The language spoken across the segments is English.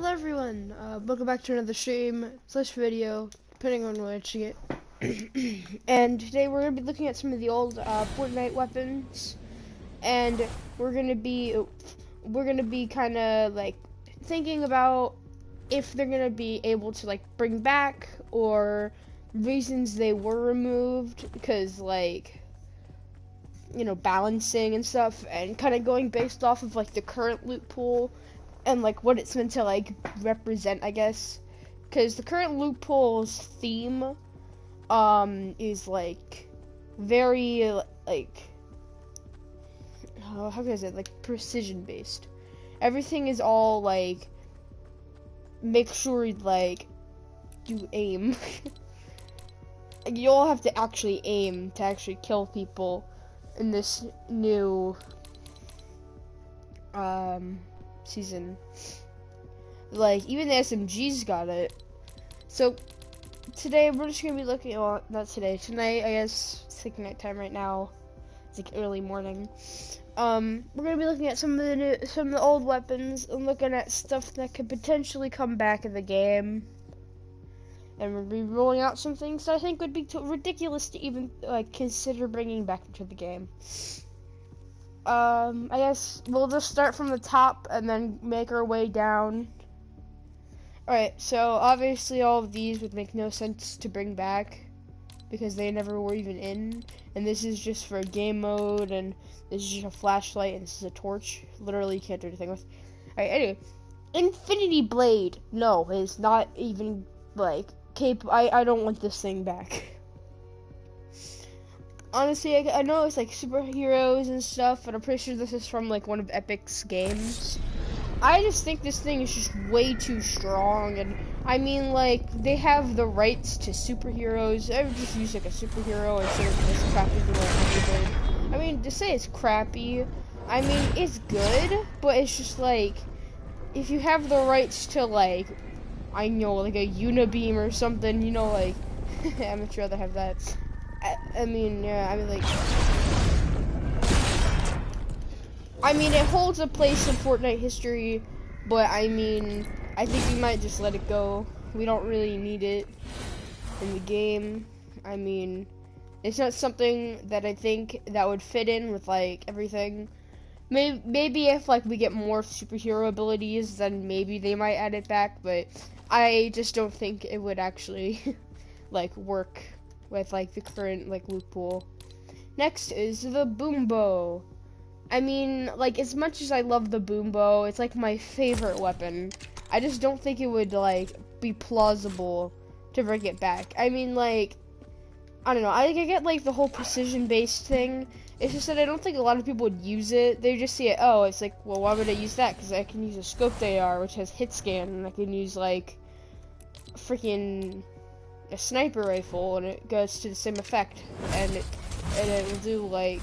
Hello everyone, welcome back to another stream slash video, depending on what you get. And today we're going to be looking at some of the old Fortnite weapons, and we're going to be kind of like thinking about if they're going to be able to like bring back, or reasons they were removed, because like, you know, balancing and stuff, and kind of going based off of like the current loot pool and like what it's meant to like represent, I guess, because the current loot pool's theme is like very like how can I say it? Like precision based. Everything is all like make sure like you aim. You all have to actually aim to actually kill people in this new season. Like even the SMG's got it. So today we're just gonna be looking, well, not today, tonight, I guess. It's like nighttime right now. It's like early morning. We're gonna be looking at some of the old weapons and looking at stuff that could potentially come back in the game. And we'll be rolling out some things that I think would be ridiculous to even like consider bringing back into the game. I guess we'll just start from the top and then make our way down. Alright, so obviously all of these would make no sense to bring back because they never were even in. And this is just for game mode, and this is just a flashlight, and this is a torch. Literally, you can't do anything with. Alright, anyway. Infinity Blade. No, it's not even, like, capable. I don't want this thing back. Honestly, I know it's like superheroes and stuff, but I'm pretty sure this is from like one of Epic's games. I just think this thing is just way too strong, and I mean, like, they have the rights to superheroes. I would just use like a superhero instead of this crappy little Thunderbird. I mean, to say it's crappy, I mean, it's good, but it's just like, if you have the rights to like, I know, like a Unibeam or something, you know, like, I would rather have that. I mean, yeah, I mean, like, I mean, it holds a place in Fortnite history, but I mean, I think we might just let it go. We don't really need it in the game. I mean, it's not something that I think that would fit in with, like, everything. Maybe if, like, we get more superhero abilities, then maybe they might add it back, but I just don't think it would actually, like, work with like the current like loot pool. Next is the boom bow. I mean, like, as much as I love the boom bow, it's like my favorite weapon. I just don't think it would like be plausible to bring it back. I mean, like, I don't know. I get like the whole precision based thing. It's just that I don't think a lot of people would use it. They just see it. Oh, it's like, well, why would I use that? Because I can use a scoped AR, which has hit scan, and I can use like freaking a sniper rifle, and it goes to the same effect, and it will do like,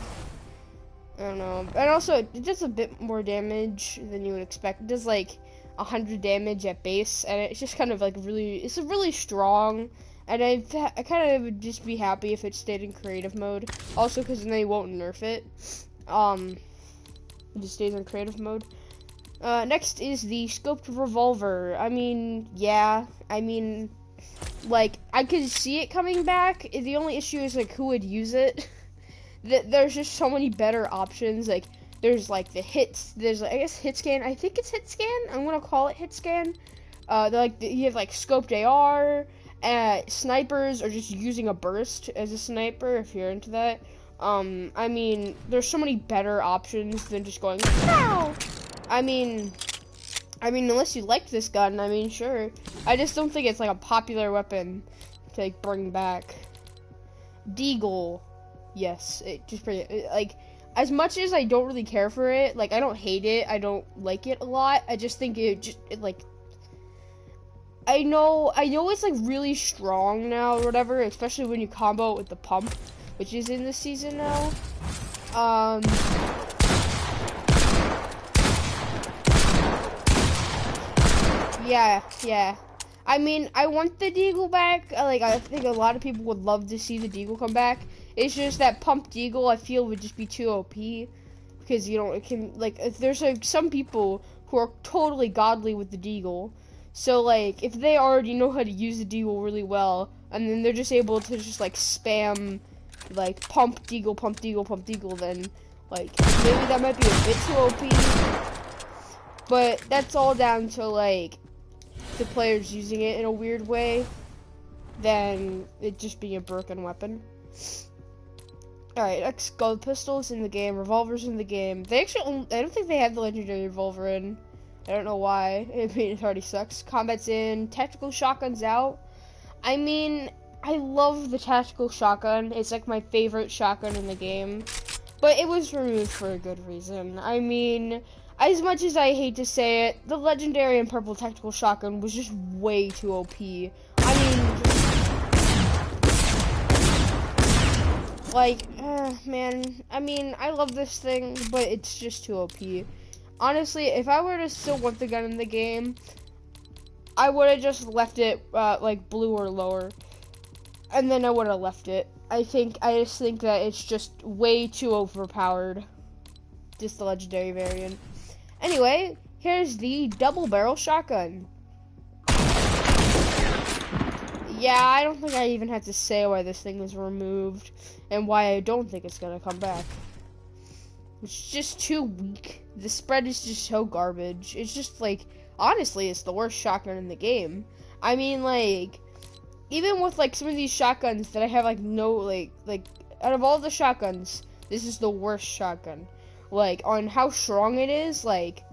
I don't know, and also it does a bit more damage than you would expect. It does like 100 damage at base, and it's just kind of like it's really strong, and I kind of would just be happy if it stayed in creative mode, also because then they won't nerf it. It just stays in creative mode. Next is the scoped revolver. I mean, yeah, I mean, like, I could see it coming back. The only issue is, like, who would use it? There's just so many better options. Like, there's, like, the hits. There's, I guess, hit scan. I think it's hit scan. I'm gonna call it hit scan. You have, like, scoped AR. Snipers are just using a burst as a sniper, if you're into that. I mean, there's so many better options than just going, no! I mean, unless you like this gun, I mean, sure. I just don't think it's, like, a popular weapon to, like, bring back. Deagle. Yes, it just like, as much as I don't really care for it, like, I don't hate it, I don't like it a lot, I just think it like, I know it's, like, really strong now or whatever, especially when you combo it with the pump, which is in this season now. Yeah. I mean, I want the Deagle back. Like, I think a lot of people would love to see the Deagle come back. It's just that pump Deagle, I feel, would just be too OP. Because, you know, it can, like, there's, like, some people who are totally godly with the Deagle. So like, if they already know how to use the deagle really well, and then they're just able to just like spam, like pump deagle, pump deagle, pump deagle, then like maybe that might be a bit too OP. But that's all down to like the players using it in a weird way, than it just being a broken weapon. Alright, next, gold pistols in the game, revolvers in the game. They actually, I don't think they have the legendary revolver in. I don't know why. I mean, it already sucks. Combat's in, tactical shotgun's out. I mean, I love the tactical shotgun. It's like my favorite shotgun in the game. But it was removed for a good reason. I mean, as much as I hate to say it, the legendary and purple tactical shotgun was just way too OP. I mean, like, man, I mean, I love this thing, but it's just too OP. Honestly, if I were to still want the gun in the game, I would have just left it, like, blue or lower. And then I would have left it. I just think that it's just way too overpowered. Just the legendary variant. Anyway, here's the double barrel shotgun. Yeah, I don't think I even have to say why this thing was removed and why I don't think it's gonna come back. It's just too weak. The spread is just so garbage. It's just like, honestly, it's the worst shotgun in the game. I mean, like, even with like some of these shotguns that I have like no, like out of all the shotguns, this is the worst shotgun. Like, on how strong it is, like,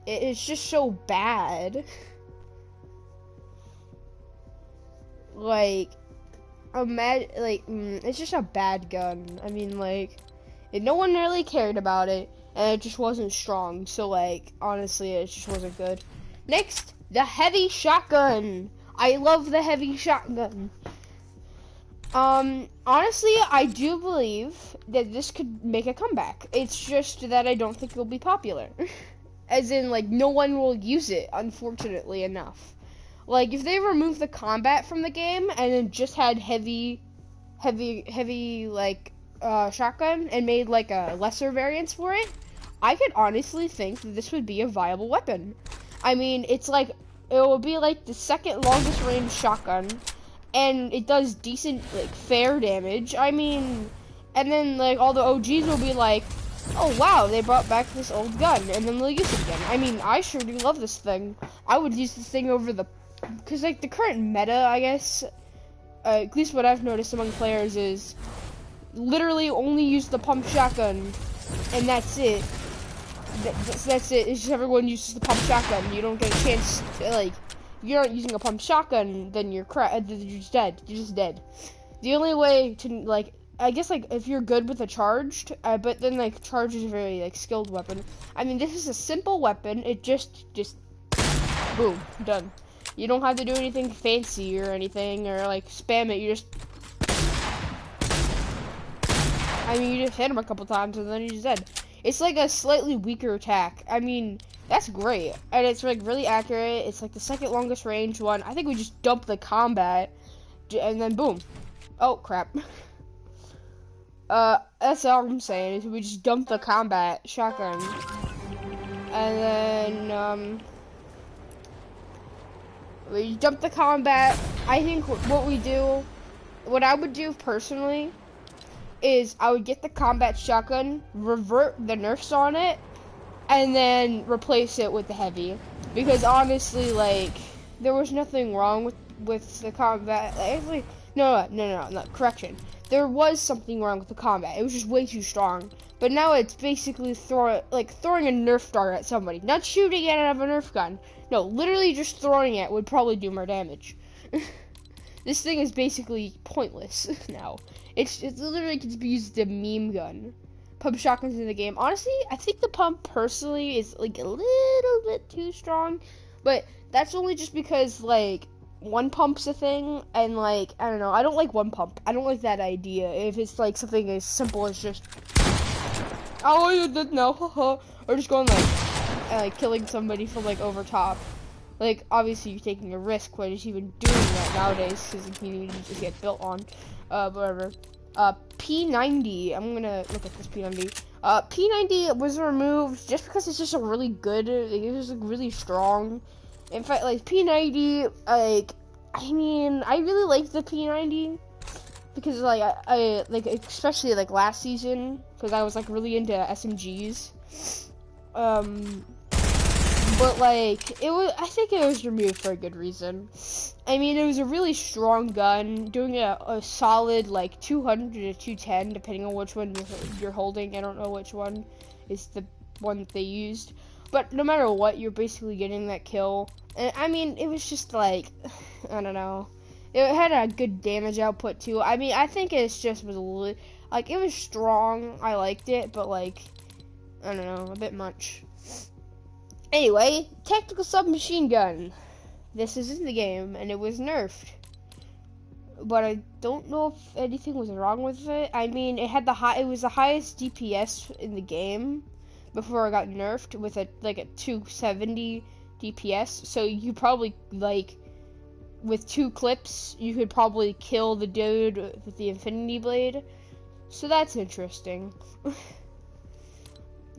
it's just so bad. Like, it's just a bad gun. I mean, like, no one really cared about it, and it just wasn't strong. So, like, honestly, it just wasn't good. Next, the heavy shotgun. I love the heavy shotgun. Honestly, I do believe that this could make a comeback. It's just that I don't think it'll be popular. As in, like, no one will use it, unfortunately enough. Like, if they remove the combat from the game and then just had heavy, like, shotgun and made, like, a lesser variance for it, I could honestly think that this would be a viable weapon. I mean, it's like, it will be, like, the second longest range shotgun, and it does decent, like, fair damage. I mean, and then, like, all the OGs will be like, oh wow, they brought back this old gun, and then they'll use it again. I mean, I sure do love this thing. I would use this thing over the, because like the current meta, I guess, at least what I've noticed among players is literally only use the pump shotgun, and that's it. That's it. It's just everyone uses the pump shotgun. You don't get a chance to, like, if you're not using a pump shotgun, then you're just dead. You're just dead. The only way to, like, I guess, like, if you're good with a charged, but then, like, charge is a very, like, skilled weapon. I mean, this is a simple weapon. It just, boom, done. You don't have to do anything fancy or anything, or, like, spam it. You just, I mean, you just hit him a couple times, and then he's dead. It's, like, a slightly weaker attack. I mean, that's great. And it's, like, really accurate. It's, like, the second longest range one. I think we just dump the combat, and then boom. Oh, crap. That's all I'm saying, is we just dump the combat shotgun. And then, we dump the combat. I think what I would do personally, is I would get the combat shotgun, revert the nerfs on it, and then replace it with the heavy. Because honestly, like, there was nothing wrong with the combat. Actually, no, correction. There was something wrong with the combat. It was just way too strong. But now it's basically throwing a Nerf dart at somebody. Not shooting it out of a Nerf gun. No, literally just throwing it would probably do more damage. This thing is basically pointless now. It's literally could be used as a meme gun. Pump shotguns in the game. Honestly, I think the pump personally is, like, a little bit too strong. But that's only just because, like, one pump's a thing, and, like, I don't know, I don't like one pump. I don't like that idea. If it's, like, something as simple as just, oh, you did no, or just going, like, killing somebody from, like, over top. Like, obviously you're taking a risk by just even doing that nowadays, because you need to just get built on. Whatever. P90, I'm gonna look at this P90. P90 was removed just because it's just a really good, it was like, really strong. In fact, like P90, like, I mean, I really like the P90 because like I like especially like last season because I was like really into SMGs. But like I think it was removed for a good reason. I mean, it was a really strong gun, doing a solid like 200 to 210, depending on which one you're holding. I don't know which one is the one that they used, but no matter what, you're basically getting that kill. And I mean, it was just like, I don't know. It had a good damage output too. I mean, I think it's just was like, it was strong. I liked it, but like, I don't know, a bit much. Anyway, tactical submachine gun. This is in the game, and it was nerfed. But I don't know if anything was wrong with it. I mean, it was the highest DPS in the game before it got nerfed with a 270 DPS. So you probably like with 2 clips, you could probably kill the dude with the infinity blade. So that's interesting.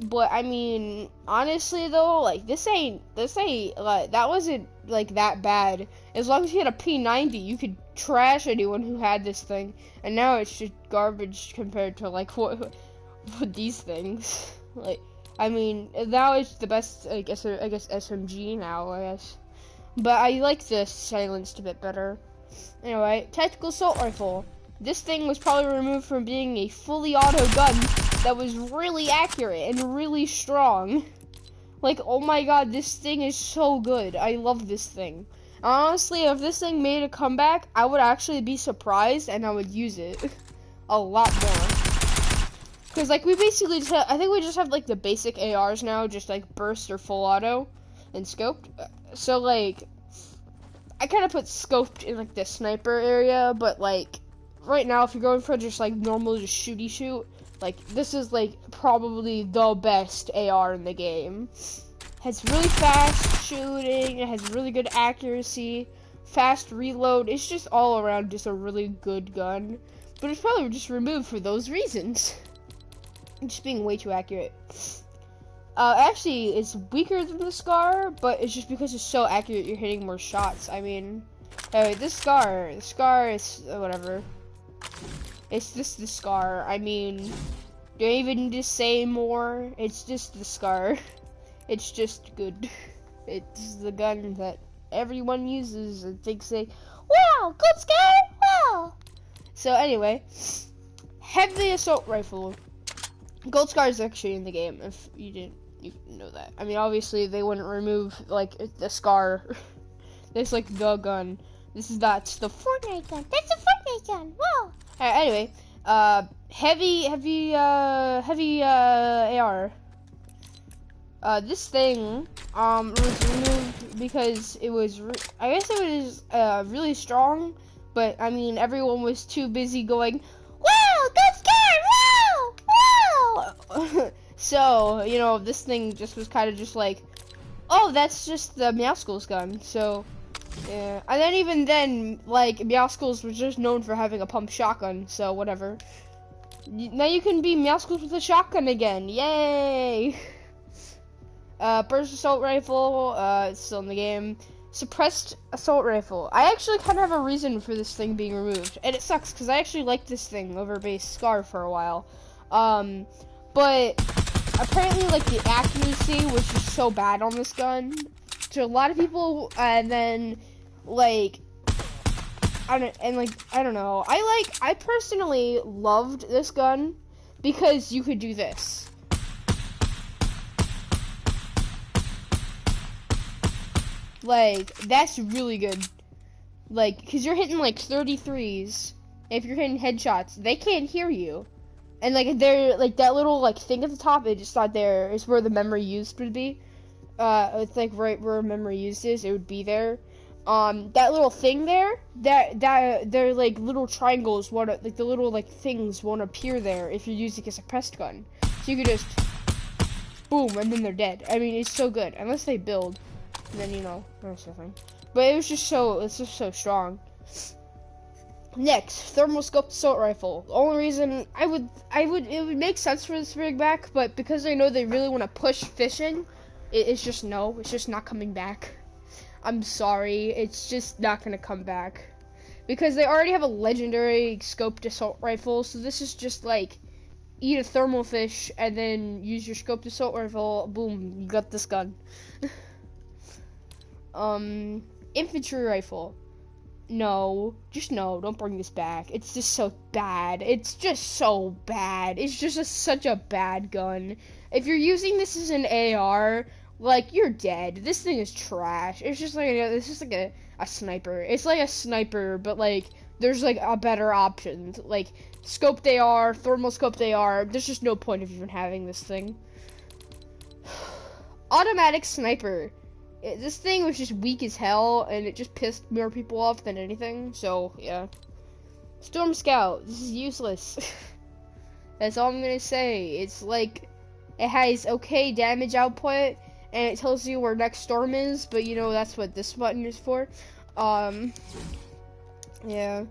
But I mean, honestly though, like this ain't like that wasn't like that bad. As long as you had a P90, you could trash anyone who had this thing. And now it's just garbage compared to like what these things. Like, I mean, now it's the best. I guess SMG now. I guess, but I like this silenced a bit better. Anyway, tactical assault rifle. This thing was probably removed from being a fully auto gun that was really accurate and really strong. Like, oh my god, this thing is so good. I love this thing. Honestly, if this thing made a comeback, I would actually be surprised and I would use it a lot more. Because, like, we basically just I think we just have, like, the basic ARs now, just, like, burst or full auto and scoped. So, like, I kind of put scoped in, like, the sniper area, but, like, right now, if you're going for just, like, normal just shooty shoot, like, this is, like, probably the best AR in the game. Has really fast shooting, it has really good accuracy, fast reload. It's just all around just a really good gun. But it's probably just removed for those reasons. Just being way too accurate. Actually, it's weaker than the Scar, but it's just because it's so accurate, you're hitting more shots. I mean, anyway, the Scar is, whatever. It's just the Scar. I mean, do I even need to say more? It's just the Scar. It's just good. It's the gun that everyone uses and thinks wow, good Scar, wow. So anyway, heavy assault rifle. Gold Scar is actually in the game, if you didn't know that. I mean, obviously, they wouldn't remove, like, the Scar. That's, like, the gun. That's the Fortnite gun. That's the Fortnite gun, wow. Alright, anyway, heavy AR. This thing, was removed because it was, I guess it was, really strong, but, I mean, everyone was too busy going, wow, good Scar, wow, wow. So, you know, this thing just was kind of just like, oh, that's just the Meowskulls gun, so, yeah. And then even then, like, Meowskulls was just known for having a pump shotgun, so whatever. Now you can be Meowskulls with a shotgun again, yay! Burst assault rifle, it's still in the game. Suppressed assault rifle. I actually kind of have a reason for this thing being removed, and it sucks because I actually liked this thing over base Scar for a while. But apparently, like, the accuracy was just so bad on this gun to a lot of people, and then, like, I don't know. I personally loved this gun because you could do this. Like, that's really good. Like, because you're hitting, like, 33s. If you're hitting headshots, they can't hear you. And, like, they're, like, that little, like, thing at the top, it just not there. It's where the memory used would be. It's, like, right where memory used is. It would be there. That little thing there, they're, like, little triangles, like, the little, like, things won't appear there if you're using a suppressed gun. So you could just, boom, and then they're dead. I mean, it's so good. Unless they build. And then, you know, that's the thing. But it's just so strong. Next, thermal scoped assault rifle. The only reason it would make sense for this to bring back, but because I know they really want to push fishing, it's just not coming back. I'm sorry, it's just not gonna come back. Because they already have a legendary scoped assault rifle, so this is just like, eat a thermal fish and then use your scoped assault rifle, boom, you got this gun. Infantry rifle. No, don't bring this back. It's just so bad. It's just so bad. It's just such a bad gun. If you're using this as an AR, like, you're dead. This thing is trash. It's just like, this is like a sniper. It's like a sniper, but like, there's like a better option. Like, scoped AR, thermal scoped AR, there's just no point of even having this thing. Automatic sniper. This thing was just weak as hell, and it just pissed more people off than anything, so, yeah. Storm Scout, this is useless. That's all I'm gonna say. It's like, it has okay damage output, and it tells you where next storm is, but you know, that's what this button is for. Yeah.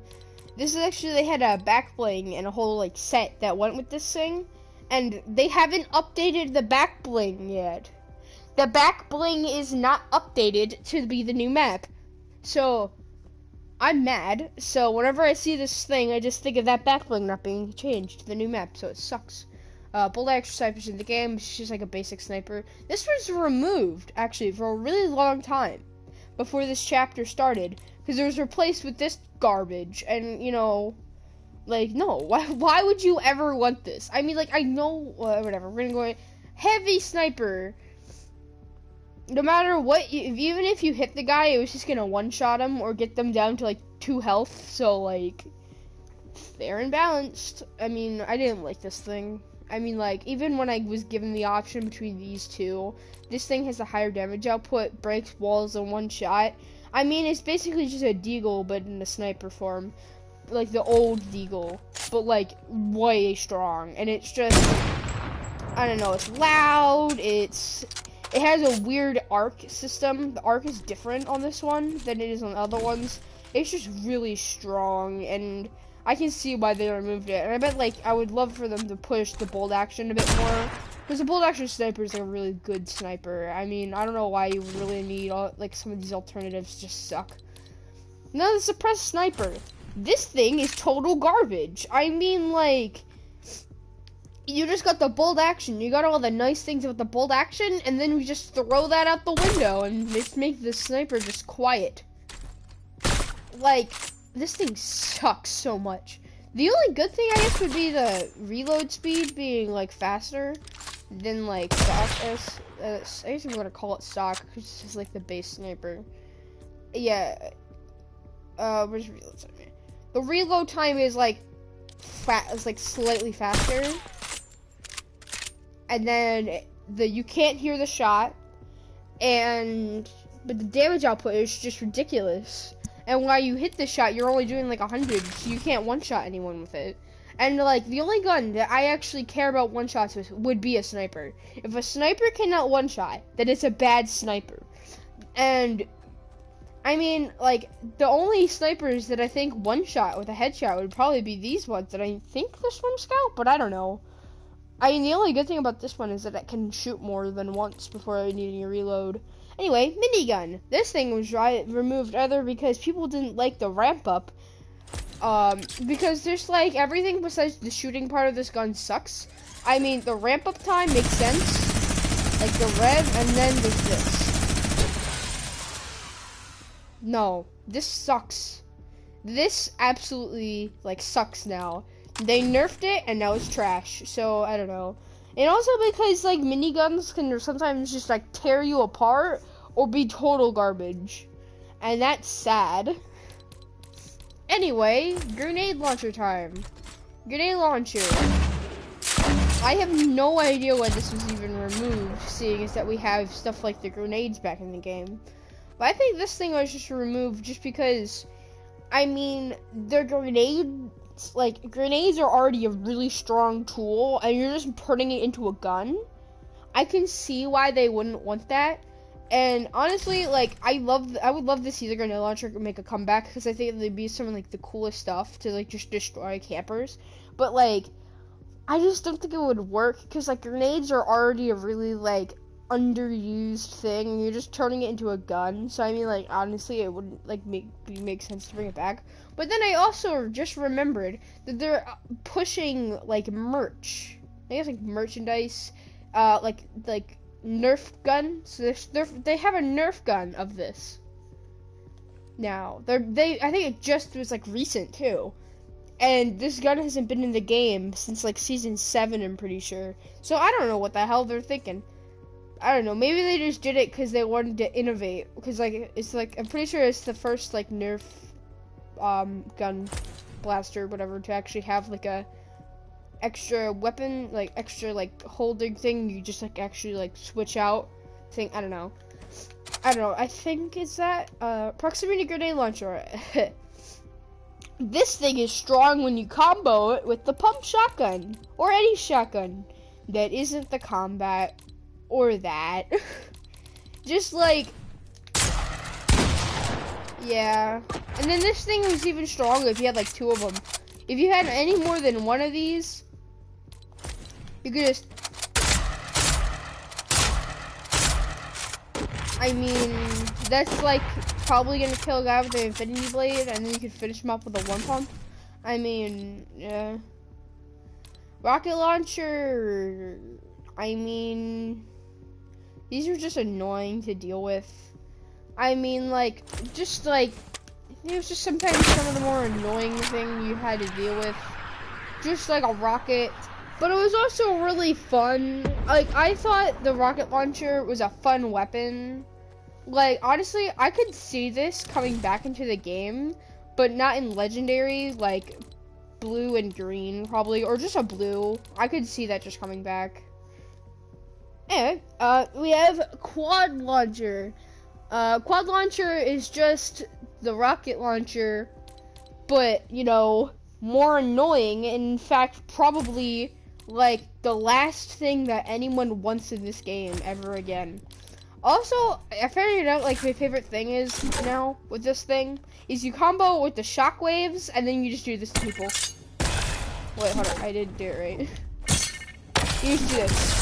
This is actually, they had a back bling and a whole, like, set that went with this thing, and they haven't updated the back bling yet. The back bling is not updated to be the new map. So, I'm mad. So, whenever I see this thing, I just think of that back bling not being changed to the new map. So, it sucks. Bolt action snipers in the game. It's just like a basic sniper. This was removed, actually, for a really long time before this chapter started. Because it was replaced with this garbage. And, you know, like, no. Why would you ever want this? I mean, like, I know, whatever. We're going to go heavy sniper. No matter what, even if you hit the guy, it was just gonna one-shot him or get them down to like 2 health. So like, fair and balanced. I mean, I didn't like this thing. I mean, like, even when I was given the option between these two, this thing has a higher damage output, breaks walls in one shot. I mean, it's basically just a deagle, but in a sniper form, like the old deagle, but like way strong. And it's just, I don't know. It's loud. It has a weird arc system. The arc is different on this one than it is on other ones. It's just really strong, and I can see why they removed it. And I bet, like, I would love for them to push the bolt action a bit more, because the bolt action sniper is like a really good sniper. I mean, I don't know why you really need like some of these alternatives just suck. Now the suppressed sniper. This thing is total garbage. I mean, like, you just got the bolt action. You got all the nice things with the bolt action, and then you just throw that out the window and just make the sniper just quiet. Like, this thing sucks so much. The only good thing, I guess, would be the reload speed being, like, faster than, like, stock. I guess I'm gonna call it stock, because it's just, like, the base sniper. Yeah. Where's reload time? The reload time is, like, slightly faster. And then you can't hear the shot, but the damage output is just ridiculous. And while you hit the shot, you're only doing like 100, so you can't one-shot anyone with it. And like, the only gun that I actually care about one-shots with would be a sniper. If a sniper cannot one-shot, then it's a bad sniper. And I mean, like, the only snipers that I think one-shot with a headshot would probably be these ones, that I think the Swim Scout, but I don't know. I mean, the only good thing about this one is that it can shoot more than once before needing a reload. Anyway, minigun. This thing was removed either because people didn't like the ramp up, because there's like everything besides the shooting part of this gun sucks. I mean, the ramp up time makes sense, like the rev, and then there's this. No, this sucks. This absolutely, like, sucks now. They nerfed it, and now it's trash. So, I don't know. And also because, like, miniguns can sometimes just, like, tear you apart or be total garbage. And that's sad. Anyway, grenade launcher time. Grenade launcher. I have no idea why this was even removed, seeing as that we have stuff like the grenades back in the game. But I think this thing was just removed just because, I mean, the grenades, like, grenades are already a really strong tool, and you're just putting it into a gun. I can see why they wouldn't want that. And honestly, like, I would love to see the grenade launcher make a comeback, because I think it'd be some of, like, the coolest stuff to, like, just destroy campers. But, like, I just don't think it would work, because, like, grenades are already a really, like, underused thing. You're just turning it into a gun. So, I mean, like, honestly, it wouldn't, like, make sense to bring it back. But then I also just remembered that they're pushing, like, merch. I guess, like, merchandise, like, Nerf gun. So they have a Nerf gun of this now. I think it just was like recent too, and this gun hasn't been in the game since like season 7, I'm pretty sure. So I don't know what the hell they're thinking. I don't know, maybe they just did it because they wanted to innovate, because like it's like, I'm pretty sure it's the first like Nerf gun blaster, whatever, to actually have like a extra weapon, like extra like holding thing. You just like actually like switch out thing. I don't know. I think it's that proximity grenade launcher. This thing is strong when you combo it with the pump shotgun or any shotgun that isn't the combat or that. Just like, yeah. And then this thing was even stronger if you had like 2 of them. If you had any more than 1 of these, you could just, I mean, that's like probably gonna kill a guy with the infinity blade, and then you could finish him up with a 1 pump. I mean, yeah. Rocket launcher, I mean, these are just annoying to deal with. I mean, like, just like, it was just sometimes some of the more annoying thing you had to deal with. Just like a rocket. But it was also really fun. Like, I thought the rocket launcher was a fun weapon. Like, honestly, I could see this coming back into the game, but not in legendary, like blue and green probably, or just a blue. I could see that just coming back. Anyway, we have quad launcher. Quad launcher is just the rocket launcher, but, you know, more annoying. In fact, probably like the last thing that anyone wants in this game ever again. Also, I figured out, like, my favorite thing is now with this thing is you combo with the shockwaves, and then you just do this to people. Wait, hold on, I didn't do it right. You just do this.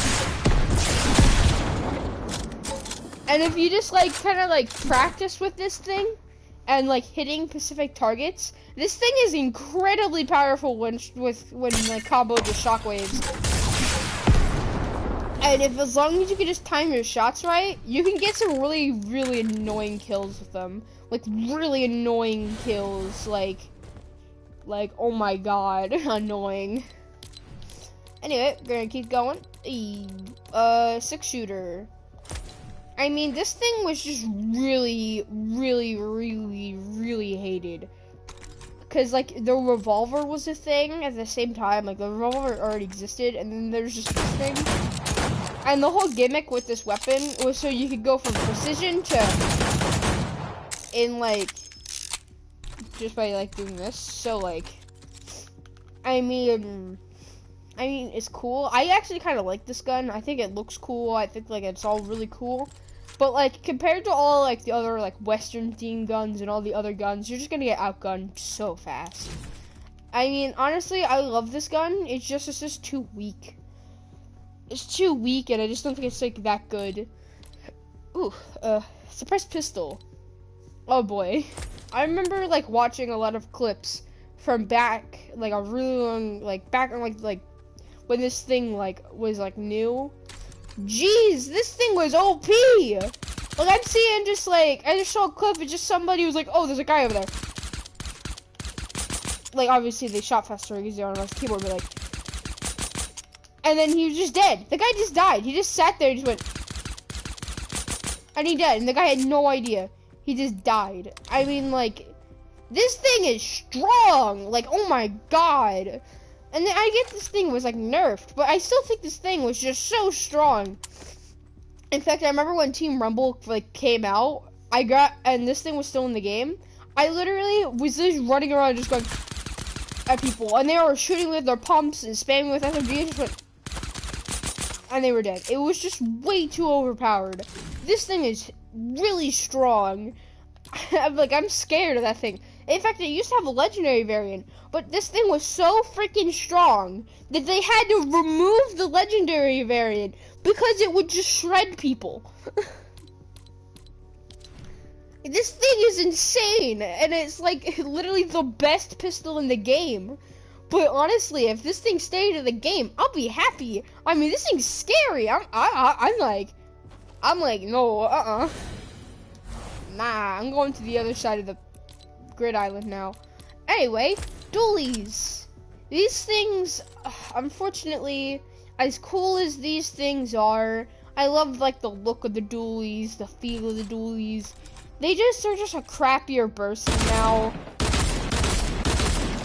And if you just like kind of like practice with this thing and like hitting specific targets, this thing is incredibly powerful when like comboed with shockwaves. And as long as you can just time your shots right, you can get some really, really annoying kills with them. Like really annoying kills, like oh my god, annoying. Anyway, we're gonna keep going. 6-shooter. I mean, this thing was just really, really, really, really hated. Because, like, the revolver was a thing at the same time. Like, the revolver already existed, and then there's just this thing. And the whole gimmick with this weapon was so you could go from precision to, in, like, just by, like, doing this. So, like, I mean, it's cool. I actually kind of like this gun. I think it looks cool. I think, like, it's all really cool. But, like, compared to all, like, the other, like, Western-themed guns and all the other guns, you're just gonna get outgunned so fast. I mean, honestly, I love this gun. It's just too weak. It's too weak, and I just don't think it's, like, that good. Ooh, suppressed pistol. Oh, boy. I remember, like, watching a lot of clips from back, like, a really long, like, back on, like, when this thing, like, was, like, new. Jeez, this thing was OP! Like, I'm seeing just, like, I just saw a clip and just somebody was like, oh, there's a guy over there. Like, obviously, they shot faster because they're on a keyboard, but, like, and then he was just dead. The guy just died. He just sat there and just went, and he died, and the guy had no idea. He just died. I mean, like, this thing is strong. Like, oh my god. And then I get this thing was like nerfed, but I still think this thing was just so strong. In fact, I remember when Team Rumble like came out, and this thing was still in the game. I literally was just running around just going at people, and they were shooting with their pumps and spamming with SMG. And just went, and they were dead. It was just way too overpowered. This thing is really strong. I'm scared of that thing. In fact, it used to have a legendary variant, but this thing was so freaking strong that they had to remove the legendary variant because it would just shred people. This thing is insane, and it's like literally the best pistol in the game. But honestly, if this thing stayed in the game, I'll be happy. I mean, this thing's scary. I'm like, no, nah, I'm going to the other side of the grid island now. Anyway, dualies. These things, unfortunately, as cool as these things are, I love like the look of the dualies, the feel of the dualies. They're just a crappier burst now.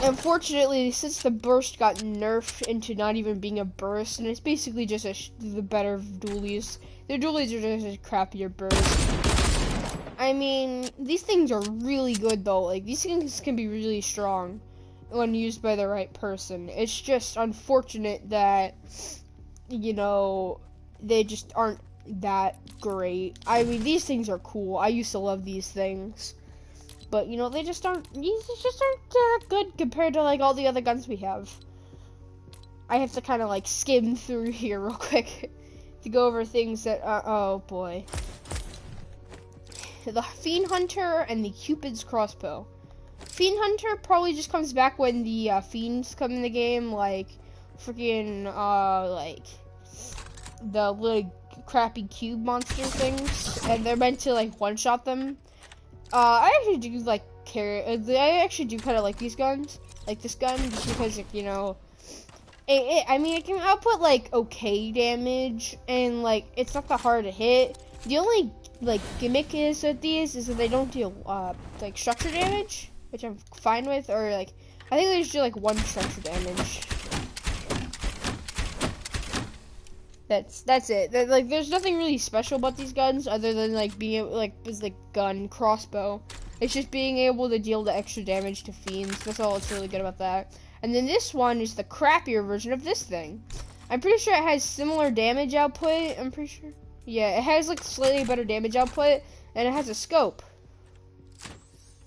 Unfortunately, since the burst got nerfed into not even being a burst, and it's basically just the better dualies. Their dualies are just a crappier burst. I mean, these things are really good though. Like, these things can be really strong when used by the right person. It's just unfortunate that, you know, they just aren't that great. I mean, these things are cool. I used to love these things. But, you know, these just aren't that good compared to, like, all the other guns we have. I have to kind of, like, skim through here real quick to go over things that, oh boy. The Fiend Hunter and the Cupid's Crossbow. Fiend Hunter probably just comes back when the Fiends come in the game, like, freaking, like, the little crappy cube monster things, and they're meant to, like, one-shot them. I actually do like I actually do kind of like these guns, like this gun, just because, like, you know, I mean, it can output like okay damage, and like it's not that hard to hit. The only like gimmick is with these is that they don't deal like structure damage, which I'm fine with, or like I think they just do like 1 structure damage. That's it. Like, there's nothing really special about these guns other than like being able, like, this like gun crossbow. It's just being able to deal the extra damage to fiends. That's all that's really good about that. And then this one is the crappier version of this thing. I'm pretty sure it has similar damage output. I'm pretty sure. Yeah, it has like slightly better damage output, and it has a scope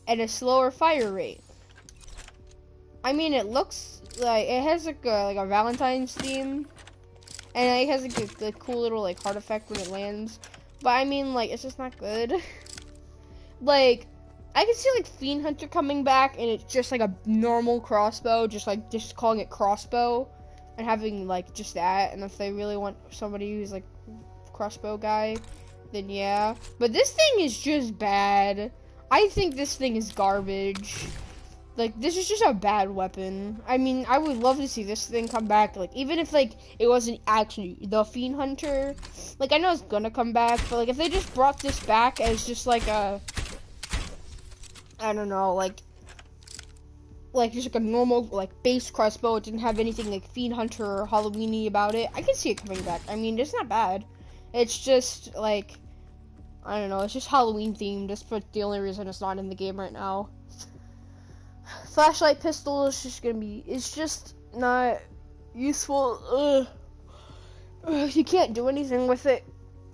and a slower fire rate. I mean, it looks like it has like a Valentine's theme. And it has like a cool little like heart effect when it lands. But I mean, like, it's just not good. Like, I can see like Fiend Hunter coming back and it's just like a normal crossbow, just calling it crossbow and having like just that. And if they really want somebody who's like crossbow guy, then yeah. But this thing is just bad. I think this thing is garbage. Like, this is just a bad weapon. I mean, I would love to see this thing come back. Like, even if, like, it wasn't actually the Fiend Hunter. Like, I know it's gonna come back, but, like, if they just brought this back as just, like, a... I don't know, like just, like, a normal, like, base crossbow. It didn't have anything, like, Fiend Hunter or Halloween-y about it. I can see it coming back. I mean, it's not bad. It's just, like... I don't know, it's just Halloween-themed. That's the only reason it's not in the game right now. Flashlight pistol is just gonna be, it's just not useful. You can't do anything with it.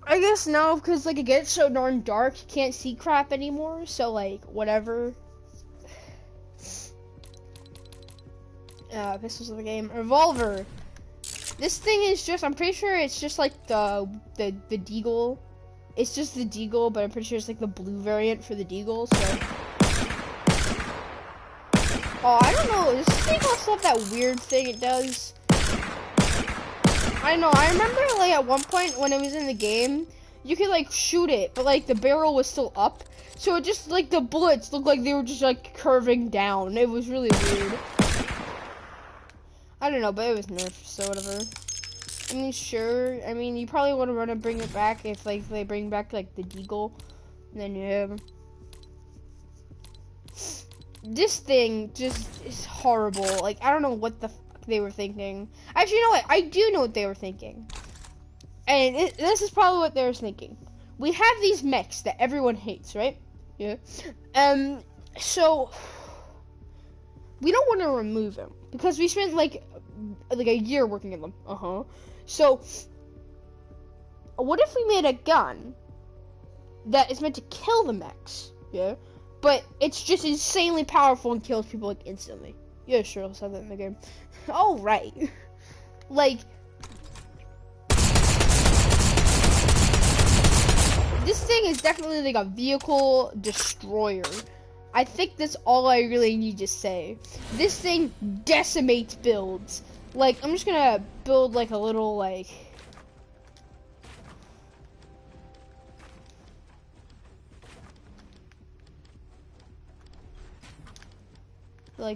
I guess now, because like it gets so darn dark, you can't see crap anymore, so like, whatever. Pistols of the game. Revolver. This thing is just, I'm pretty sure it's just like the Deagle. It's just the Deagle, but I'm pretty sure it's like the blue variant for the Deagle, so. Oh, I don't know. Does this thing also have that weird thing it does? I don't know. I remember, like, at one point when it was in the game, you could, like, shoot it, but, like, the barrel was still up. So it just, like, the bullets looked like they were just, like, curving down. It was really weird. I don't know, but it was nerfed, so whatever. I mean, sure. I mean, you probably want to bring it back if, like, they bring back, like, the Deagle. Then, yeah. This thing just is horrible. Like, I don't know what the fuck they were thinking. Actually, you know what? I do know what they were thinking. And this is probably what they were thinking. We have these mechs that everyone hates, right? Yeah. So we don't want to remove them because we spent like a year working on them. So what if we made a gun that is meant to kill the mechs, yeah? But it's just insanely powerful and kills people like instantly. Yeah, sure, let's have that in the game. All right. Like, this thing is definitely like a vehicle destroyer. I think that's all I really need to say. This thing decimates builds. Like, I'm just gonna build like a little like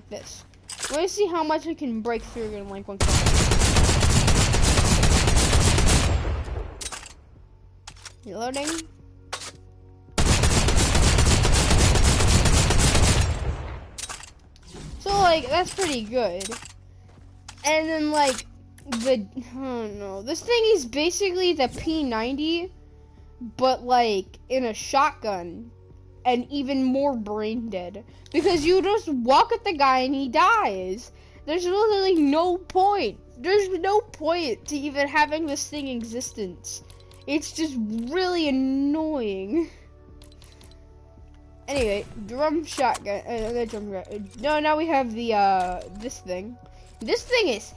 this. Let me see how much I can break through in like one click. Reloading. So like that's pretty good. And then like I don't know. This thing is basically the P90, but like in a shotgun. And even more brain dead, because you just walk at the guy and he dies. There's literally no point. There's no point to even having this thing in existence. It's just really annoying. Anyway, drum shotgun. No, now we have the this thing. This thing is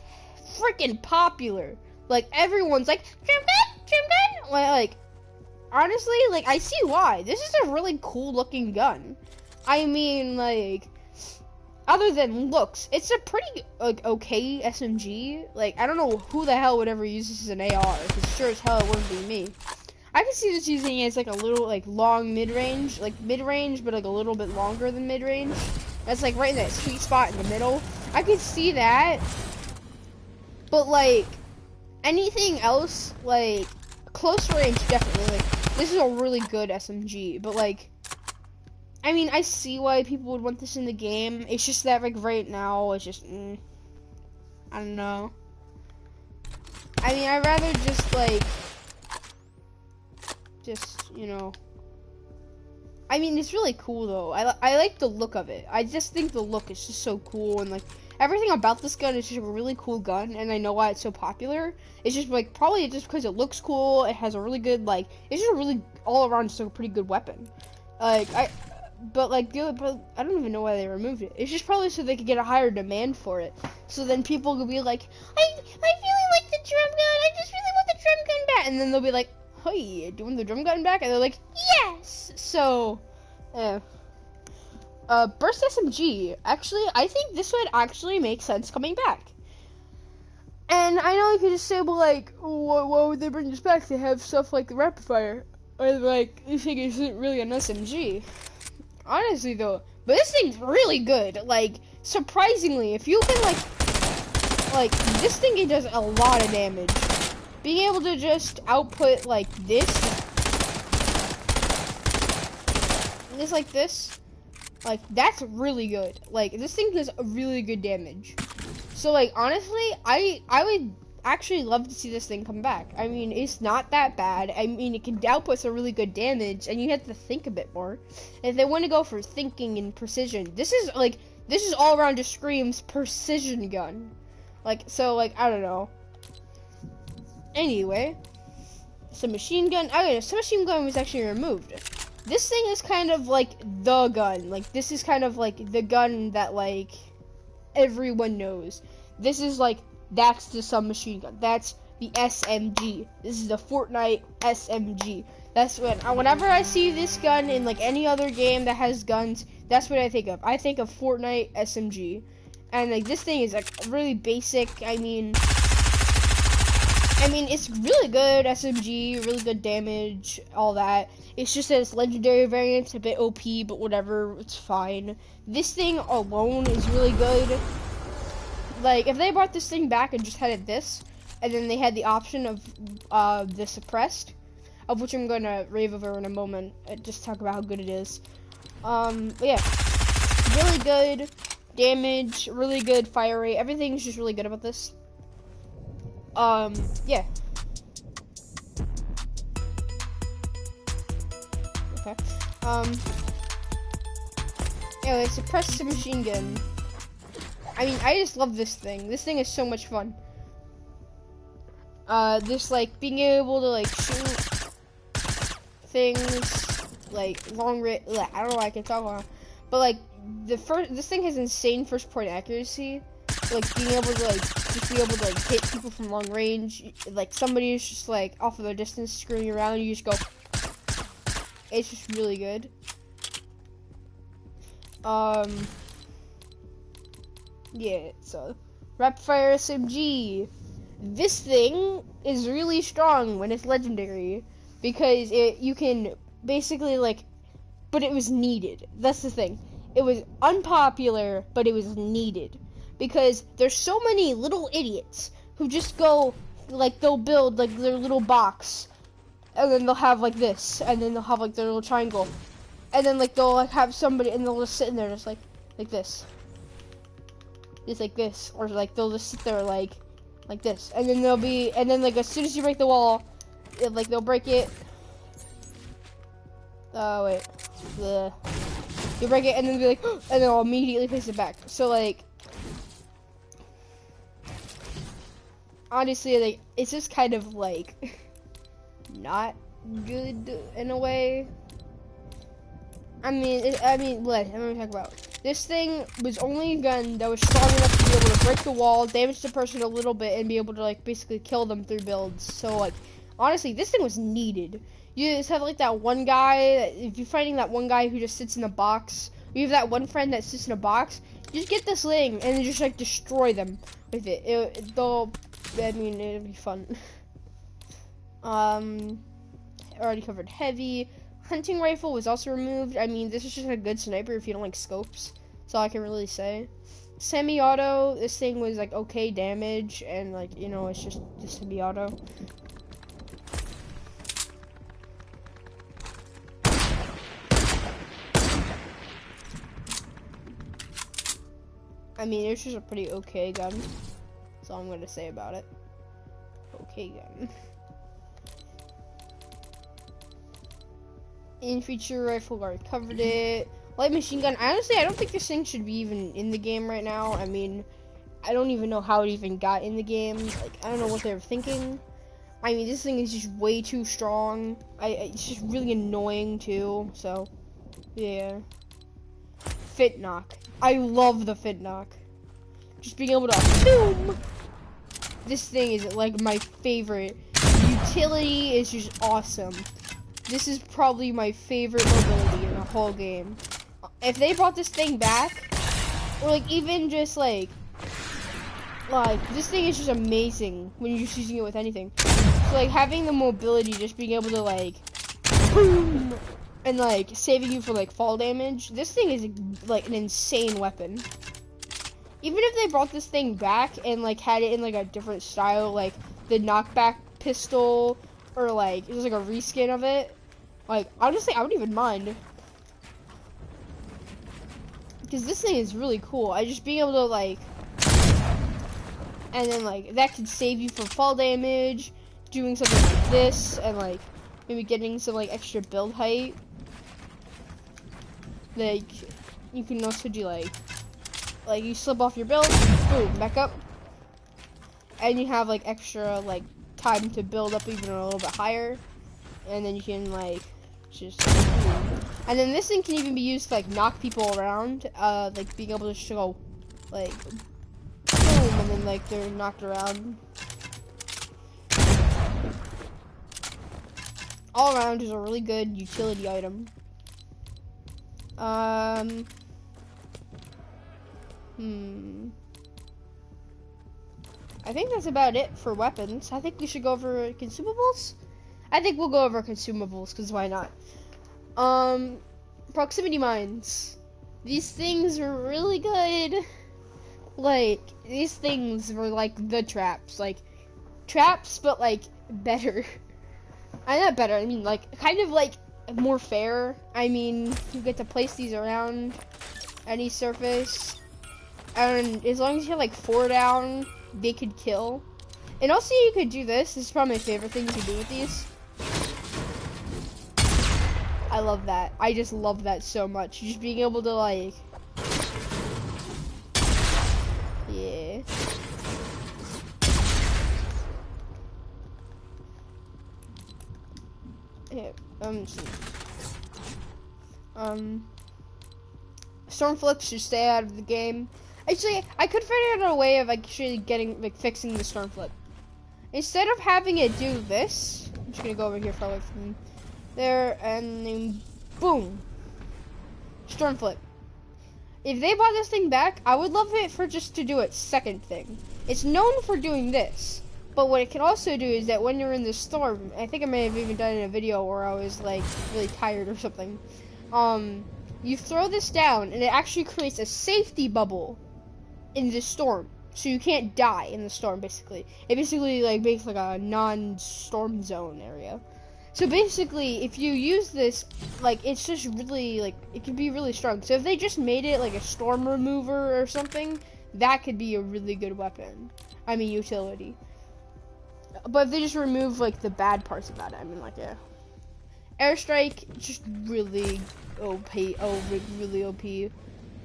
freaking popular. Like everyone's like drum gun. Like. Honestly, like, I see why. This is a really cool looking gun. I mean, like, other than looks, it's a pretty, like, okay SMG. Like, I don't know who the hell would ever use this as an AR, because sure as hell it wouldn't be me. I can see this using it as, like, a little, like, long mid-range, but, like, a little bit longer than mid-range. That's, like, right in that sweet spot in the middle. I could see that. But, like, anything else, like, close range, definitely, like, this is a really good SMG, but like, I mean, I see why people would want this in the game. It's just that like right now, it's just, I don't know. I mean, I'd rather just like, you know. I mean, it's really cool though. I like the look of it. I just think the look is just so cool, and like everything about this gun is just a really cool gun, and I know why it's so popular. It's just like probably just because it looks cool. It has a really good like. It's just a really all around just a pretty good weapon. Like but I don't even know why they removed it. It's just probably so they could get a higher demand for it. So then people could be like, I really like the drum gun. I just really want the drum gun back, and then they'll be like, hey, do you want the drum gun back? And they're like, yes. So, burst SMG. Actually, I think this would actually make sense coming back. And I know you could just say, well, like, why would they bring this back? They have stuff like the rapid fire, or like, you think it isn't really an SMG. Honestly, though, but this thing's really good. Like, surprisingly, if you can like this thing, it does a lot of damage. Being able to just output like this, like this, like that's really good. Like this thing does really good damage. So like honestly, I would actually love to see this thing come back. I mean, it's not that bad. I mean, it can output some really good damage, and you have to think a bit more. If they want to go for thinking and precision, this is all around just screams precision gun. Like, so like I don't know. Anyway, submachine gun. Okay, submachine gun was actually removed. This thing is kind of like the gun. Like this is kind of like the gun that like everyone knows. This is like that's the submachine gun. That's the SMG. This is the Fortnite SMG. That's whenever I see this gun in like any other game that has guns, that's what I think of. I think of Fortnite SMG. And like this thing is like really basic. I mean it's really good SMG, really good damage, all that. It's just that its legendary variant's a bit OP, but whatever, it's fine. This thing alone is really good. Like, if they brought this thing back and just had it this, and then they had the option of the suppressed, of which I'm going to rave over in a moment, just talk about how good it is. But yeah, really good damage, really good fire rate, everything's just really good about this. Yeah. Okay. Anyway, suppressed machine gun. I mean, I just love this thing. This thing is so much fun. This, like, being able to, like, shoot things, like long range. I don't know why I can talk about, but like this thing has insane first point accuracy. Like being able to like just be able to like hit people from long range. Like somebody is just like off of their distance screwing around, you just go. It's just really good. Yeah, so rapid fire SMG. This thing is really strong when it's legendary because you can basically like, but it was needed. That's the thing. It was unpopular, but it was needed because there's so many little idiots who just go like they'll build like their little box and then they'll have like this and then they'll have like their little triangle and then like they'll like have somebody and they'll just sit in there just like this. Just like this, or like they'll just sit there like this, and then like as soon as you break the wall, like they'll break it. Oh wait, you break it, and then be like, and then I'll immediately place it back. So like, honestly, like it's just kind of like not good in a way. I mean, what am I talking about? This thing was only a gun that was strong enough to be able to break the wall, damage the person a little bit, and be able to like basically kill them through builds. So like, honestly, this thing was needed. You just have like that one guy, if you're fighting that one guy who just sits in a box, or you have that one friend that sits in a box, you just get this thing and then just like destroy them with it. It'll be fun. Already covered heavy. Hunting rifle was also removed. I mean, this is just a good sniper if you don't like scopes. That's all I can really say. Semi-auto, this thing was like okay damage, and like, you know, it's just semi-auto. I mean, it's just a pretty okay gun. That's all I'm gonna say about it. Okay gun. Infantry rifle, already covered it. Light machine gun. Honestly, I don't think this thing should be even in the game right now. I mean, I don't even know how it even got in the game. Like, I don't know what they were thinking. I mean, this thing is just way too strong. It's just really annoying too. So, yeah. Fit knock. I love the fit knock. Just being able to boom. This thing is like my favorite. Utility is just awesome. This is probably my favorite mobility in the whole game. If they brought this thing back, or like even just like this thing is just amazing when you're just using it with anything. So like having the mobility, just being able to like boom, and like saving you from like fall damage. This thing is like an insane weapon. Even if they brought this thing back and like had it in like a different style, like the knockback pistol, or like it was like a reskin of it. Like, honestly, I wouldn't even mind. Because this thing is really cool. I just being able to, like... And then, like, that could save you from fall damage. Doing something like this. And, like, maybe getting some, like, extra build height. Like, you can also do, like, you slip off your build. Boom, back up. And you have, like, extra, like, time to build up even a little bit higher. And then you can, like... just and then this thing can even be used to like knock people around, like being able to just go like boom, and then like they're knocked around. All around is a really good utility item. I think that's about it for weapons. I think we should go over consumables. I think we'll go over consumables, because why not? Proximity mines. These things are really good. Like, these things were like the traps. Like, traps, but like, better. Not better, I mean like, kind of like, more fair. I mean, you get to place these around any surface. And as long as you have like 4 down, they could kill. And also you could do this. This is probably my favorite thing to do with these. I love that. I just love that so much. Just being able to like... Yeah. yeah, storm flips should stay out of the game. Actually, I could figure out a way of actually fixing the storm flip. Instead of having it do this, I'm just gonna go over here far away from there, and then boom, storm flip. If they brought this thing back, I would love it for just to do its second thing. It's known for doing this, but what it can also do is that when you're in the storm, I think I may have even done it in a video where I was like really tired or something. You throw this down, and it actually creates a safety bubble in the storm, so you can't die in the storm. Basically, it basically like makes like a non-storm zone area. So basically, if you use this, like, it's just really, like, it can be really strong. So if they just made it like a storm remover or something, that could be a really good weapon. I mean, utility. But if they just remove, like, the bad parts about it, I mean, like, yeah. Airstrike, just really OP, really OP.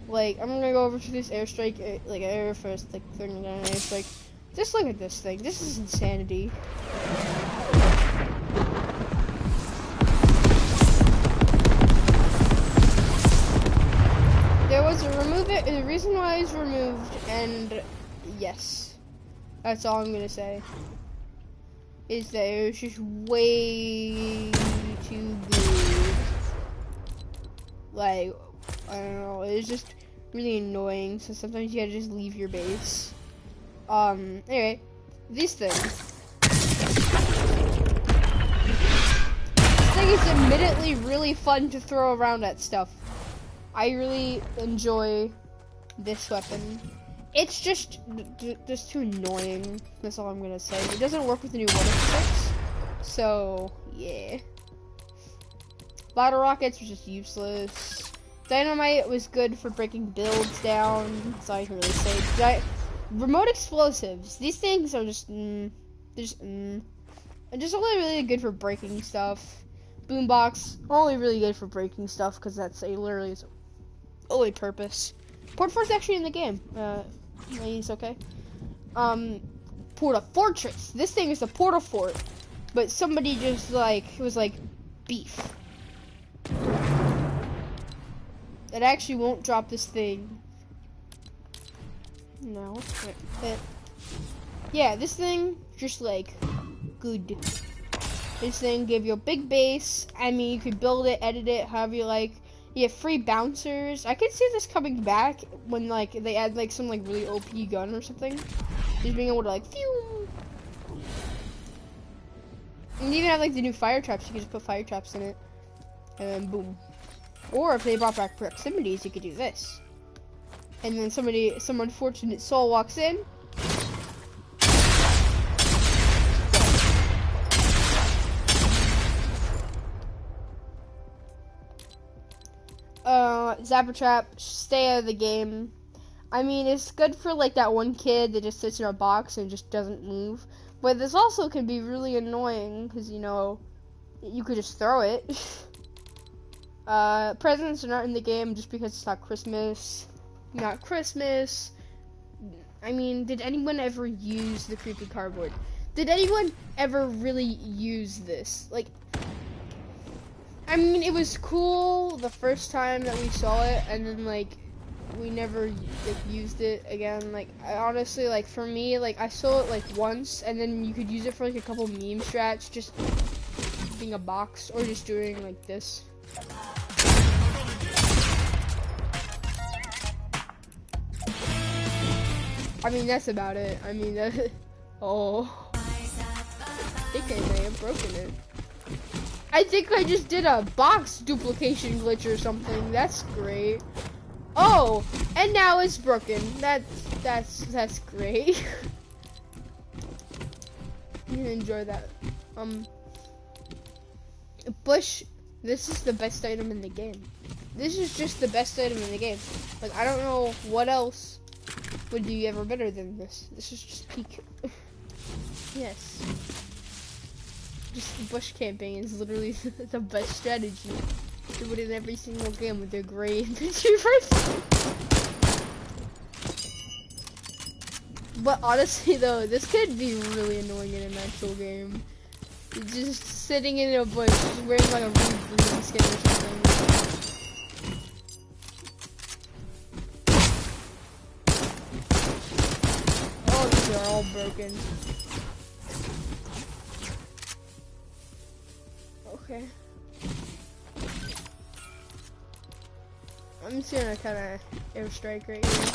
Like, I'm gonna go over to this airstrike, like, air first, like, 39 airstrike. Just look at this thing. This is insanity. There was the reason why it was removed, and yes, that's all I'm gonna say, is that it was just way too good. Like, I don't know, it was just really annoying, so sometimes you gotta just leave your base. Anyway, this thing is admittedly really fun to throw around at stuff. I really enjoy this weapon. It's just too annoying. That's all I'm gonna say. It doesn't work with the new water physics, so yeah. Bottle rockets were just useless. Dynamite was good for breaking builds down. That's all I can really say. Remote explosives. These things are just and just only really good for breaking stuff. Boombox only really good for breaking stuff because that's literally its only purpose. Port Fort's actually in the game. It's okay. Porta Fortress. This thing is a Porta Fort, but somebody just like it was like beef. It actually won't drop this thing. No. Yeah, this thing just like good. This thing give you a big base. I mean, you could build it, edit it, however you like. You have free bouncers. I could see this coming back when like they add like some like really OP gun or something. Just being able to like phew. And even have like the new fire traps. You could just put fire traps in it, and then boom. Or if they brought back proximities, you could do this. And then some unfortunate soul walks in. Zapper Trap, stay out of the game. I mean, it's good for like that one kid that just sits in a box and just doesn't move. But this also can be really annoying because, you know, you could just throw it. Presents are not in the game just because it's not Christmas. Not Christmas. I mean, did anyone ever use the creepy cardboard? Did anyone ever really use this? Like, I mean, it was cool the first time that we saw it, and then like we never like used it again. Like, I honestly, like for me, like I saw it like once, and then you could use it for like a couple meme strats, just being a box or just doing like this. I mean, that's about it. I mean, oh, I think I may have broken it. I think I just did a box duplication glitch or something. That's great. Oh, and now it's broken. That's great. You can enjoy that. Bush, this is the best item in the game. This is just the best item in the game. Like, I don't know what else would be ever better than this. This is just peak. Yes. Just bush camping is literally the best strategy. Do it in every single game with their gray infantry person. But honestly though, this could be really annoying in an actual game. Just sitting in a bush, just wearing like a really blue skin or something. Oh, these are all broken. Okay. I'm just gonna kind of airstrike right here.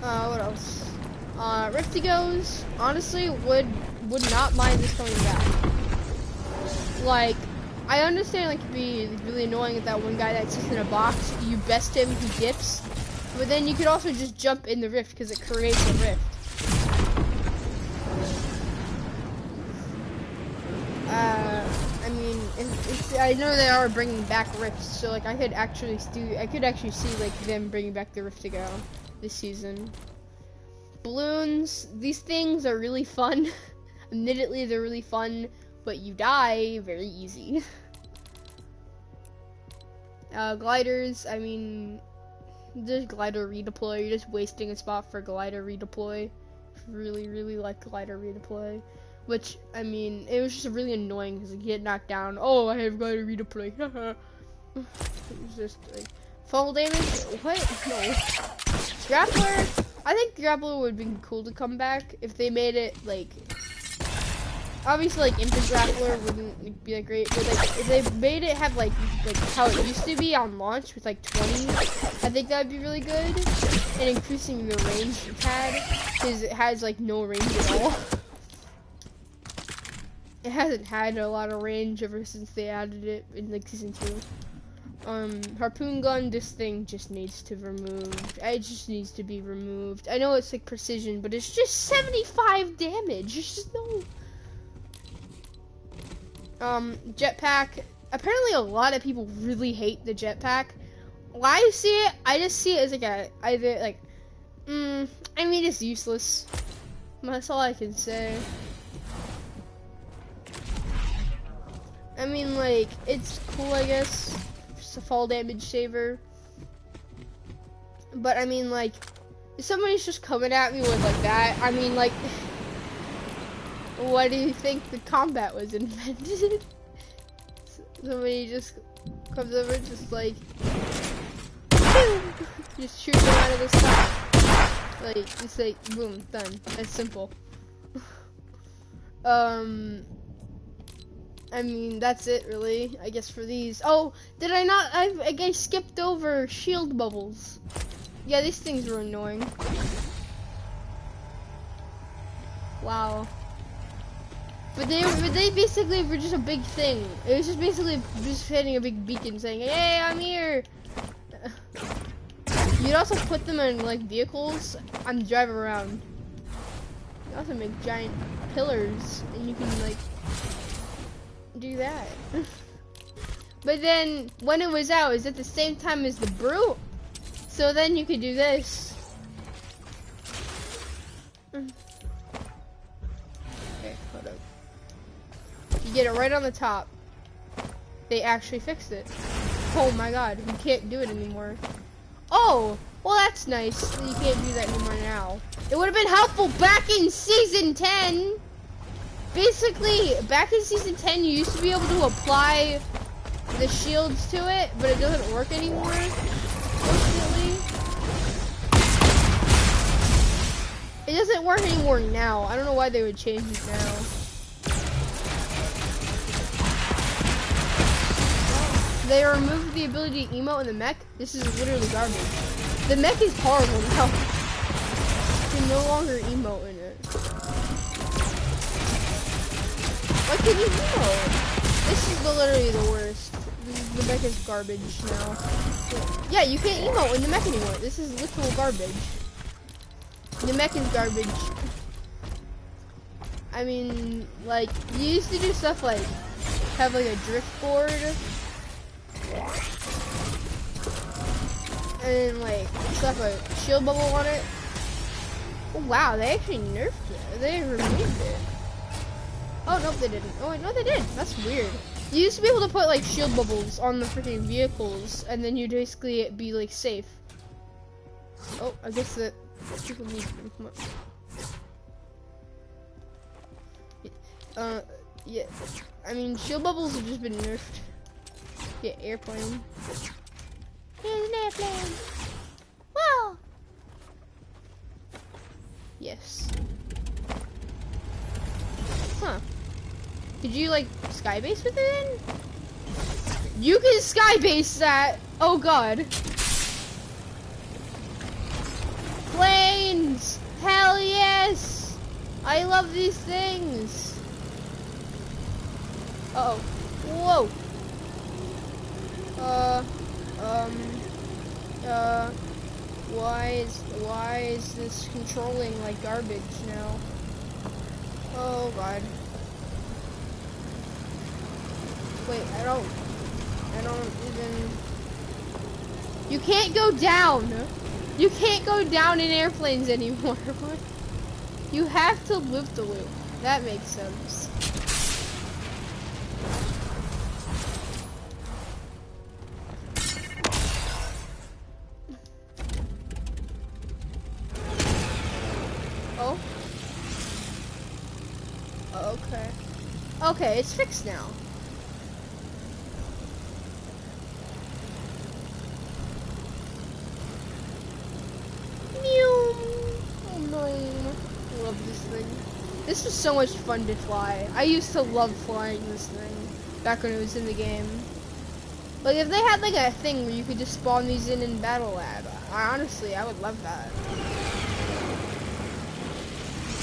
What else? Riftigos, honestly, would not mind this coming back. Like, I understand like it'd be really annoying if that one guy that sits in a box, you best him, he dips. But then you could also just jump in the rift because it creates a rift. I mean, I know they are bringing back rifts, so like I could actually see like them bringing back the Riftigo this season. Balloons, these things are really fun. Admittedly, they're really fun, but you die very easy. Gliders, I mean, just glider redeploy. You're just wasting a spot for glider redeploy. Really like glider redeploy. Which, I mean, it was just really annoying because you get knocked down. Oh, I have glider redeploy. It was just like, fall damage? What? No. Grappler, I think Grappler would be cool to come back if they made it like, obviously like infant Grappler wouldn't be like great, but like if they made it have like how it used to be on launch with like 20, I think that would be really good. And increasing the range it had, because it has like no range at all. It hasn't had a lot of range ever since they added it in like season 2. Harpoon gun, this thing just needs to needs to be removed. I know it's like precision, but it's just 75 damage. It's just no. Jetpack. Apparently a lot of people really hate the jetpack. When I see it, I just see it as like I mean, it's useless. That's all I can say. I mean, like, it's cool, I guess. Just a fall damage saver. But I mean, like, if somebody's just coming at me with like that, I mean, like, what do you think the combat was invented? Somebody just comes over, just like, just shoot them out of the sky. Like, just like, boom, done. That's simple. I mean, that's it, really, I guess, for these. Oh, did I not? I skipped over shield bubbles. Yeah, these things were annoying. Wow. But they basically were just a big thing. It was just basically just hitting a big beacon saying, "Hey, I'm here." You'd also put them in like vehicles and drive around. You also make giant pillars, and you can like do that. But then when it was out, it was at the same time as the brute, so then you could do this. Okay, hold up. You get it right on the top. They actually fixed it. Oh my god, you can't do it anymore. Oh, well that's nice. You can't do that anymore now. It would have been helpful back in season 10. Basically, back in season 10, you used to be able to apply the shields to it, but it doesn't work anymore, unfortunately. It doesn't work anymore now. I don't know why they would change it now. They removed the ability to emote in the mech. This is literally garbage. The mech is horrible now. You can no longer emote in it. Why can you emote? This is literally the worst. The mech is garbage now. Yeah, you can't emote in the mech anymore. This is literal garbage. The mech is garbage. I mean, like, you used to do stuff like have like a drift board and then like stuff like shield bubble on it. Oh, wow, they actually nerfed it. They removed it. Oh, nope, they didn't. Oh, wait, no, they did. That's weird. You used to be able to put, like, shield bubbles on the freaking vehicles, and then you'd basically be, like, safe. Oh, I guess that people need to come up. Yeah. I mean, shield bubbles have just been nerfed. Yeah, airplane. Here's an airplane. Wow. Yes. Huh. Could you, like, skybase with it in? You can skybase that! Oh god. Planes! Hell yes! I love these things! Uh-oh. Whoa! Why is this controlling like garbage now? Oh god. Wait, I don't even... You can't go down! You can't go down in airplanes anymore. You have to loop the loop. That makes sense. Oh. Okay. Okay, it's fixed now. Love this thing. This was so much fun to fly. I used to love flying this thing back when it was in the game. Like if they had like a thing where you could just spawn these in Battle Lab, honestly I would love that.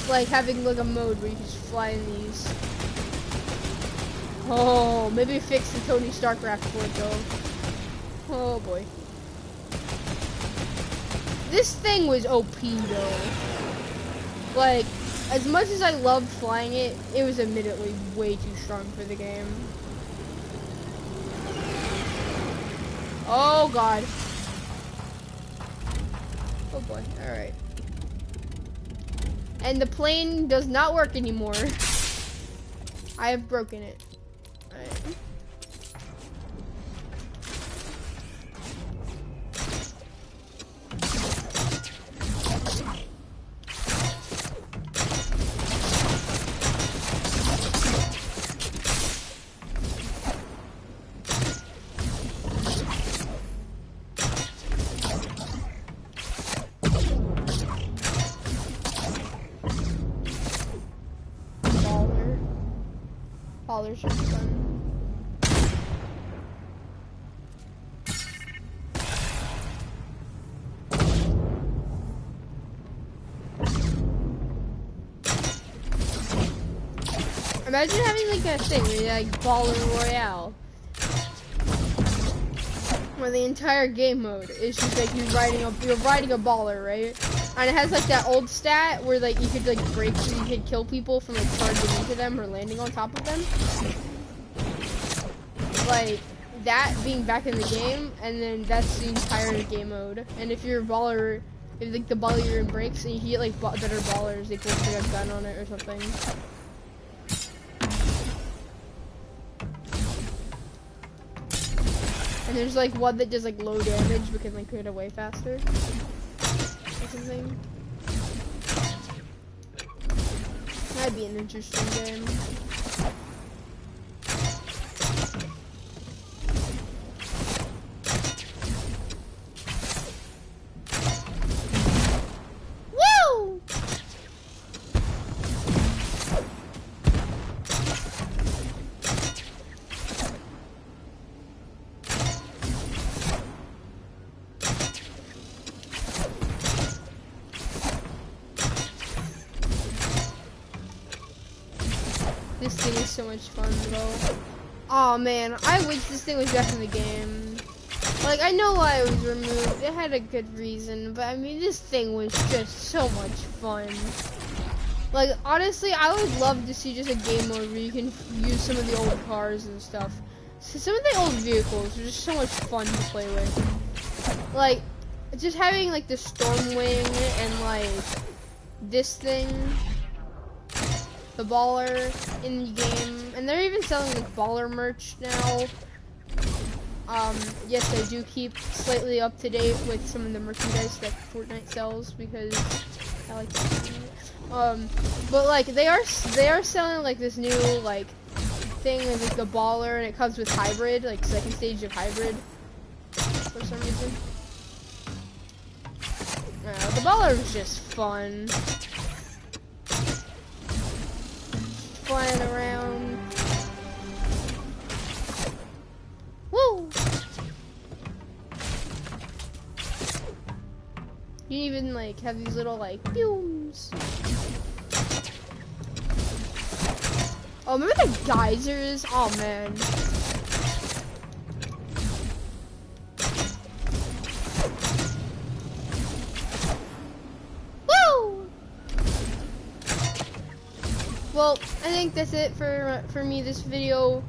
Like having like a mode where you could just fly in these. Oh, maybe fix the Tony Stark raft for it though. Oh boy. This thing was OP though. Like, as much as I loved flying it, it was admittedly way too strong for the game. Oh god. Oh boy, alright. And the plane does not work anymore. I have broken it. Alright. Ballers are fun. Imagine having like a thing where you like Baller Royale, where the entire game mode is just like you're riding a baller, right? And it has like that old stat where like you could like break and you could kill people from like charging into them or landing on top of them. Like that being back in the game, and then that's the entire game mode. And if you're a baller, if like the baller you're in breaks and you get like better ballers, they put like a gun on it or something. And there's like one that does like low damage but can like get away faster. Or something. That'd be an interesting game. Woo! This thing is so much fun though. Oh man, I wish this thing was back in the game. Like, I know why it was removed. It had a good reason, but I mean, this thing was just so much fun. Like, honestly, I would love to see just a game mode where you can use some of the old cars and stuff. So some of the old vehicles are just so much fun to play with. Like, just having like the Stormwing and like this thing. the baller in the game, and they're even selling like baller merch now. Yes, I do keep slightly up to date with some of the merchandise that Fortnite sells because I like to. But like they are selling like this new like thing with like the baller, and it comes with hybrid, like second stage of hybrid for some reason. The baller was just fun. Flying around. Woo! You even like have these little like fumes. Oh, remember the geysers? Oh man. Woo! Well, I think that's it for me this video.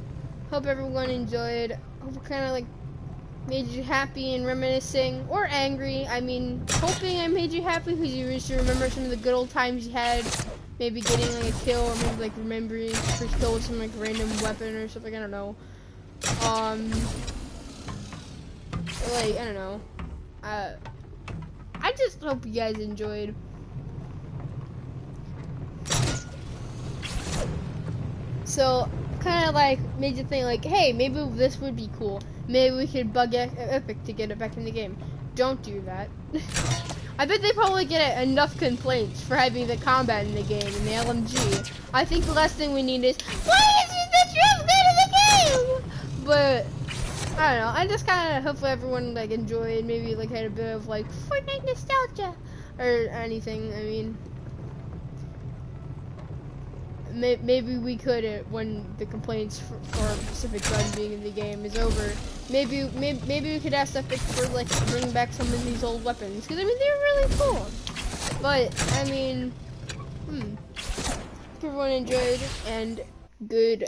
Hope everyone enjoyed. Hope it kind of like made you happy and reminiscing, or angry. I mean, hoping I made you happy because you just remember some of the good old times you had. Maybe getting like a kill, or maybe like remembering your first kill with some like random weapon or something. I don't know. Like I don't know. I just hope you guys enjoyed. So kind of like made you think like, hey, maybe this would be cool. Maybe we could bug Epic to get it back in the game. Don't do that. I bet they probably get enough complaints for having the combat in the game and the LMG. I think the last thing we need is, why isn't the drum gun in the game? But I don't know. I just kind of hopefully everyone like enjoyed. Maybe like had a bit of like Fortnite nostalgia or anything. I mean, maybe we could when the complaints for a specific gun being in the game is over. Maybe we could ask Epic for like bring back some of these old weapons because I mean they're really cool. But I mean, hope everyone enjoyed and good.